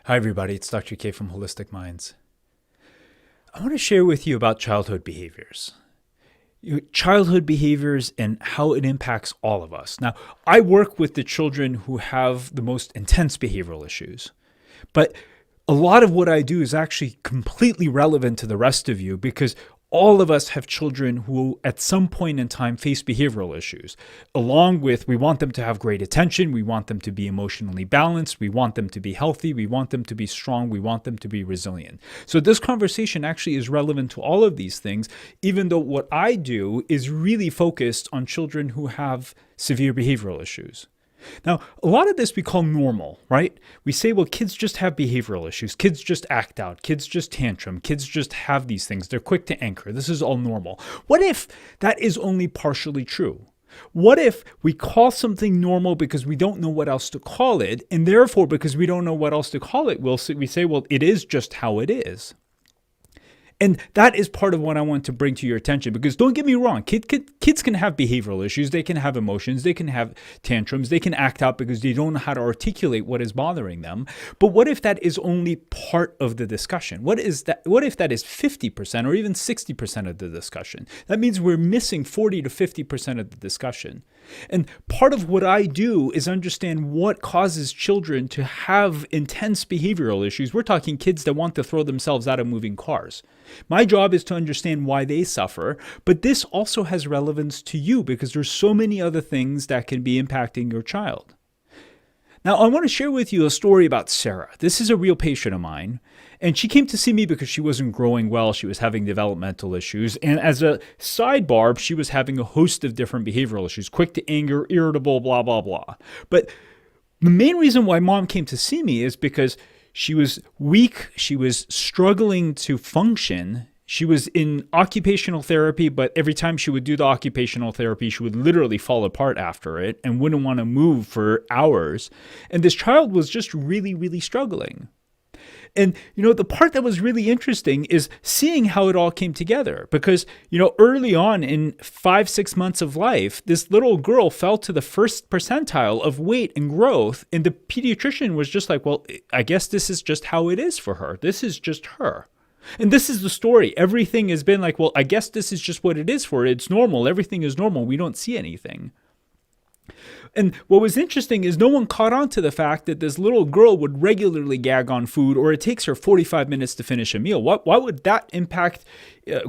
Hi, everybody. It's Dr. K from Holistic Minds. I want to share with you about childhood behaviors. Childhood behaviors and how it impacts all of us. Now, I work with the children who have the most intense behavioral issues, but a lot of what I do is actually completely relevant to the rest of you because all of us have children who at some point in time face behavioral issues. Along with, we want them to have great attention, we want them to be emotionally balanced, we want them to be healthy, we want them to be strong, we want them to be resilient. So this conversation actually is relevant to all of these things, even though what I do is really focused on children who have severe behavioral issues. Now, a lot of this we call normal, right? We say, well, kids just have behavioral issues. Kids just act out. Kids just tantrum. Kids just have these things. They're quick to anchor. This is all normal. What if that is only partially true? What if we call something normal because we don't know what else to call it, and therefore, because we don't know what else to call it, we say, well, it is just how it is. And that is part of what I want to bring to your attention, because don't get me wrong, kids can have behavioral issues, they can have emotions, they can have tantrums, they can act out because they don't know how to articulate what is bothering them. But what if that is only part of the discussion? What if that is 50% or even 60% of the discussion? That means we're missing 40 to 50% of the discussion. And part of what I do is understand what causes children to have intense behavioral issues. We're talking kids that want to throw themselves out of moving cars. My job is to understand why they suffer, but this also has relevance to you because there's so many other things that can be impacting your child. Now, I want to share with you a story about Sarah. This is a real patient of mine, and she came to see me because she wasn't growing well. She was having developmental issues, and as a sidebar, she was having a host of different behavioral issues, quick to anger, irritable, blah, blah, blah. But the main reason why mom came to see me is because she was weak, she was struggling to function. She was in occupational therapy, but every time she would do the occupational therapy, she would literally fall apart after it and wouldn't want to move for hours. And this child was just really, really struggling. And, the part that was really interesting is seeing how it all came together because, early on in 5-6 months of life, this little girl fell to the first percentile of weight and growth. And the pediatrician was just like, well, I guess this is just how it is for her. This is just her. And this is the story. Everything has been like, well, I guess this is just what it is for her. It's normal. Everything is normal. We don't see anything. And what was interesting is no one caught on to the fact that this little girl would regularly gag on food, or it takes her 45 minutes to finish a meal. Why would that impact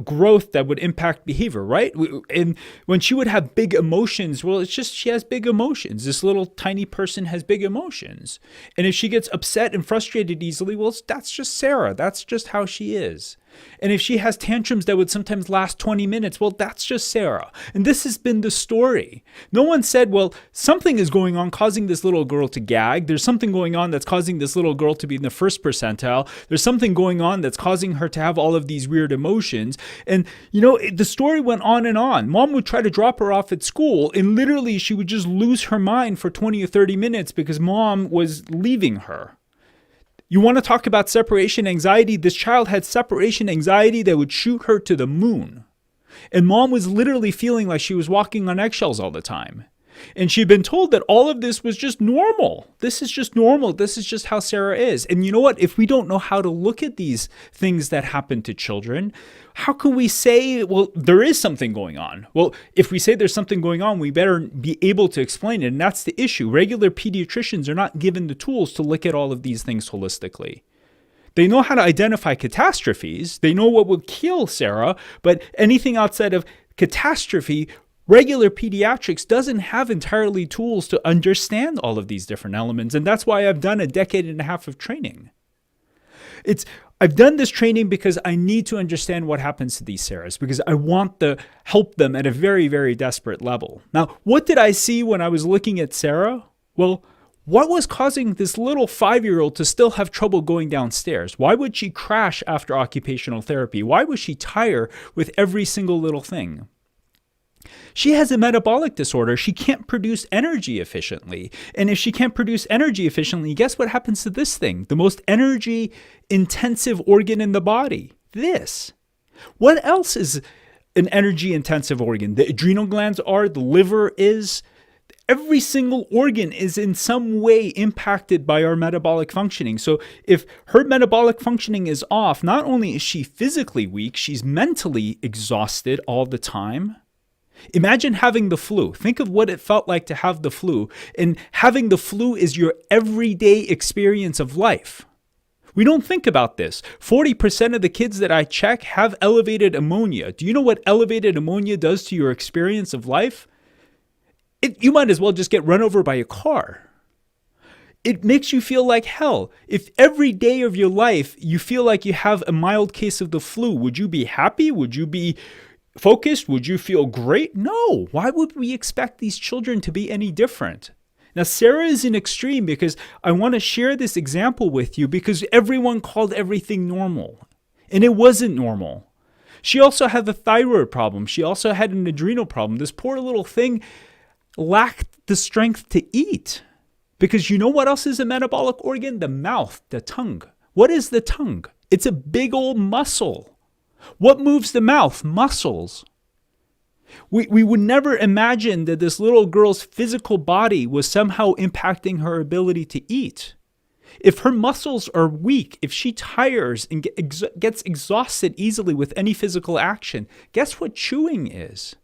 growth that would impact behavior, right? And when she would have big emotions, well, it's just she has big emotions. This little tiny person has big emotions. And if she gets upset and frustrated easily, well, that's just Sarah. That's just how she is. And if she has tantrums that would sometimes last 20 minutes, well, that's just Sarah. And this has been the story. No one said, well, something is going on causing this little girl to gag. There's something going on that's causing this little girl to be in the first percentile. There's something going on that's causing her to have all of these weird emotions. And, the story went on and on. Mom would try to drop her off at school, and literally she would just lose her mind for 20 or 30 minutes because mom was leaving her. You want to talk about separation anxiety? This child had separation anxiety that would shoot her to the moon. And mom was literally feeling like she was walking on eggshells all the time. And she'd been told that all of this was just normal. This is just normal. This is just how Sarah is. And you know what? If we don't know how to look at these things that happen to children, how can we say, well, there is something going on? Well, if we say there's something going on, we better be able to explain it. And that's the issue. Regular pediatricians are not given the tools to look at all of these things holistically. They know how to identify catastrophes. They know what will kill Sarah, but anything outside of catastrophe, regular pediatrics doesn't have entirely tools to understand all of these different elements. And that's why I've done a decade and a half of training. I've done this training because I need to understand what happens to these Sarahs, because I want to help them at a very, very desperate level. Now, what did I see when I was looking at Sarah? Well, what was causing this little 5-year-old to still have trouble going downstairs? Why would she crash after occupational therapy? Why would she tire with every single little thing? She has a metabolic disorder. She can't produce energy efficiently. And if she can't produce energy efficiently, guess what happens to this thing? The most energy intensive organ in the body. This. What else is an energy intensive organ? The adrenal glands are, the liver is. Every single organ is in some way impacted by our metabolic functioning. So if her metabolic functioning is off, not only is she physically weak, she's mentally exhausted all the time. Imagine having the flu. Think of what it felt like to have the flu. And having the flu is your everyday experience of life. We don't think about this. 40% of the kids that I check have elevated ammonia. Do you know what elevated ammonia does to your experience of life? You might as well just get run over by a car. It makes you feel like hell. If every day of your life you feel like you have a mild case of the flu, would you be happy? Would you be focused? Would you feel great? No. Why would we expect these children to be any different? Now, Sarah is an extreme because I want to share this example with you because everyone called everything normal, and it wasn't normal. She also had the thyroid problem. She also had an adrenal problem. This poor little thing lacked the strength to eat. Because you know what else is a metabolic organ? The mouth, the tongue. What is the tongue? It's a big old muscle. What moves the mouth? Muscles. We would never imagine that this little girl's physical body was somehow impacting her ability to eat. If her muscles are weak, if she tires and gets exhausted easily with any physical action, guess what chewing is?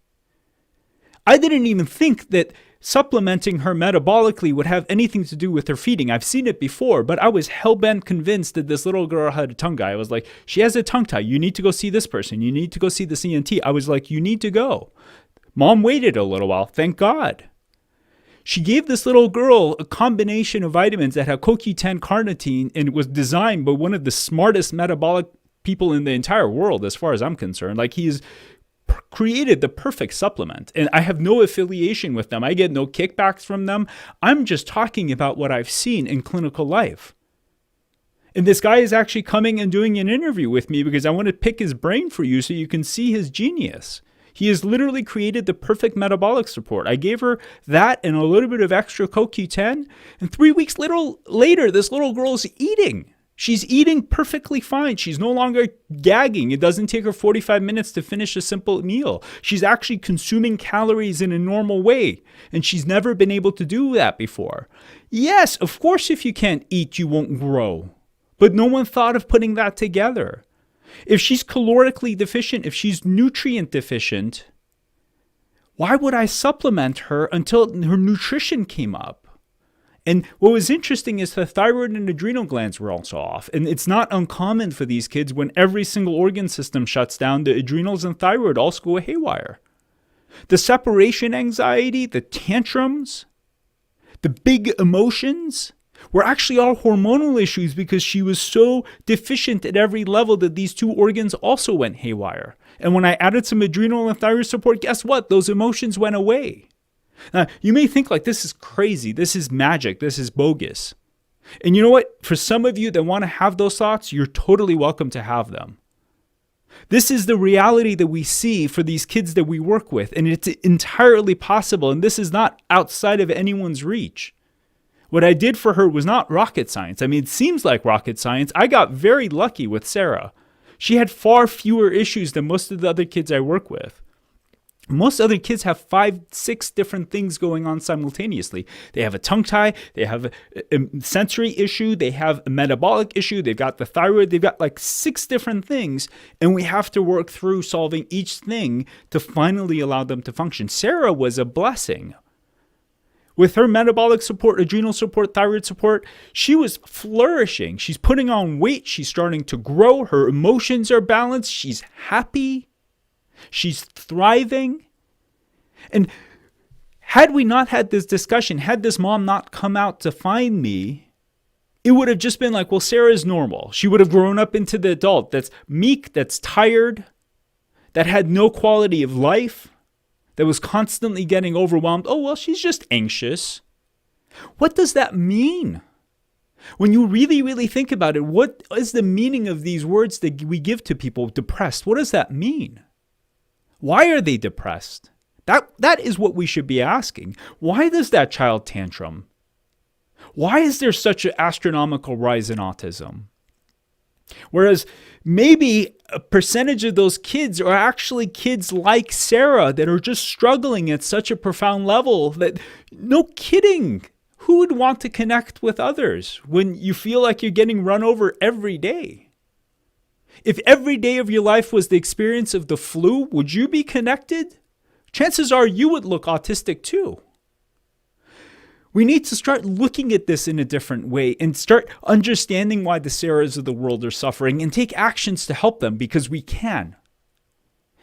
I didn't even think that supplementing her metabolically would have anything to do with her feeding. I've seen it before, but I was hell-bent convinced that this little girl had a tongue tie. I was like, she has a tongue tie. You need to go see this person. You need to go see the CNT. I was like, you need to go. Mom waited a little while. Thank God. She gave this little girl a combination of vitamins that had CoQ10 carnitine, and it was designed by one of the smartest metabolic people in the entire world, as far as I'm concerned. Like, he's created the perfect supplement, and I have no affiliation with them. I get no kickbacks from them. I'm just talking about what I've seen in clinical life. And this guy is actually coming and doing an interview with me because I want to pick his brain for you so you can see his genius. He has literally created the perfect metabolic support. I gave her that and a little bit of extra CoQ10, and 3 weeks later, this little girl is eating. She's eating perfectly fine. She's no longer gagging. It doesn't take her 45 minutes to finish a simple meal. She's actually consuming calories in a normal way, and she's never been able to do that before. Yes, of course, if you can't eat, you won't grow. But no one thought of putting that together. If she's calorically deficient, if she's nutrient deficient, why would I supplement her until her nutrition came up? And what was interesting is the thyroid and adrenal glands were also off. And it's not uncommon for these kids when every single organ system shuts down, the adrenals and thyroid also go haywire. The separation anxiety, the tantrums, the big emotions were actually all hormonal issues because she was so deficient at every level that these two organs also went haywire. And when I added some adrenal and thyroid support, guess what? Those emotions went away. Now, you may think like, this is crazy, this is magic, this is bogus. And you know what? For some of you that want to have those thoughts, you're totally welcome to have them. This is the reality that we see for these kids that we work with, and it's entirely possible, and this is not outside of anyone's reach. What I did for her was not rocket science. I mean, it seems like rocket science. I got very lucky with Sarah. She had far fewer issues than most of the other kids I work with. Most other kids have 5, 6 different things going on simultaneously. They have a tongue tie, they have a sensory issue, they have a metabolic issue, they've got the thyroid, they've got like 6 different things, and we have to work through solving each thing to finally allow them to function. Sarah was a blessing. With her metabolic support, adrenal support, thyroid support, she was flourishing. She's putting on weight, she's starting to grow, her emotions are balanced, she's happy. She's thriving. And had we not had this discussion, had this mom not come out to find me, it would have just been like, well, Sarah's normal. She would have grown up into the adult that's meek, that's tired, that had no quality of life, that was constantly getting overwhelmed. Oh, well, she's just anxious. What does that mean? When you really, really think about it, what is the meaning of these words that we give to people? Depressed. What does that mean? Why are they depressed? That is what we should be asking. Why does that child tantrum? Why is there such an astronomical rise in autism? Whereas maybe a percentage of those kids are actually kids like Sarah that are just struggling at such a profound level that, no kidding, who would want to connect with others when you feel like you're getting run over every day? If every day of your life was the experience of the flu, would you be connected? Chances are you would look autistic too. We need to start looking at this in a different way and start understanding why the Sarahs of the world are suffering and take actions to help them, because we can.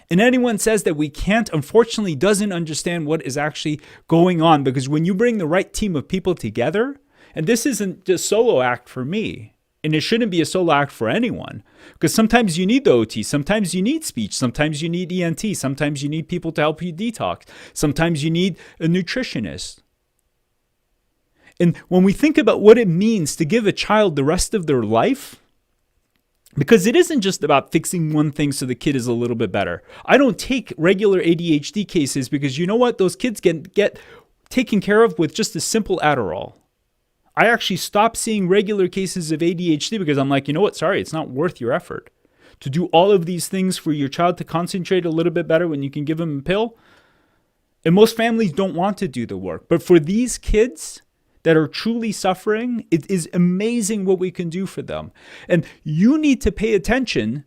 And anyone says that we can't, unfortunately, doesn't understand what is actually going on, because when you bring the right team of people together, and this isn't just a solo act for me, and it shouldn't be a solo act for anyone, because sometimes you need the OT, sometimes you need speech, sometimes you need ENT, sometimes you need people to help you detox, sometimes you need a nutritionist. And when we think about what it means to give a child the rest of their life, because it isn't just about fixing one thing so the kid is a little bit better. I don't take regular ADHD cases because you know what? Those kids get taken care of with just a simple Adderall. I actually stopped seeing regular cases of ADHD because I'm like, you know what? Sorry, it's not worth your effort to do all of these things for your child to concentrate a little bit better when you can give them a pill. And most families don't want to do the work. But for these kids that are truly suffering, it is amazing what we can do for them. And you need to pay attention,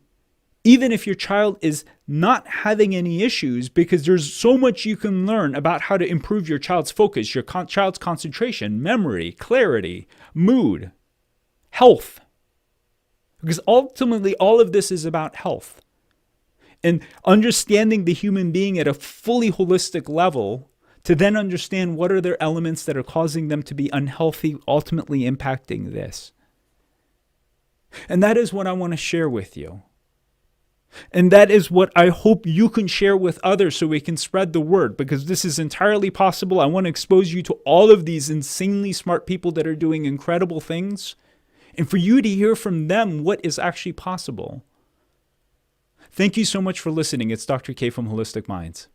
even if your child is not having any issues, because there's so much you can learn about how to improve your child's focus, your child's concentration, memory, clarity, mood, health. Because ultimately, all of this is about health. And understanding the human being at a fully holistic level to then understand what are their elements that are causing them to be unhealthy, ultimately impacting this. And that is what I want to share with you. And that is what I hope you can share with others so we can spread the word, because this is entirely possible. I want to expose you to all of these insanely smart people that are doing incredible things, and for you to hear from them what is actually possible. Thank you so much for listening. It's Dr. K from Holistic Minds.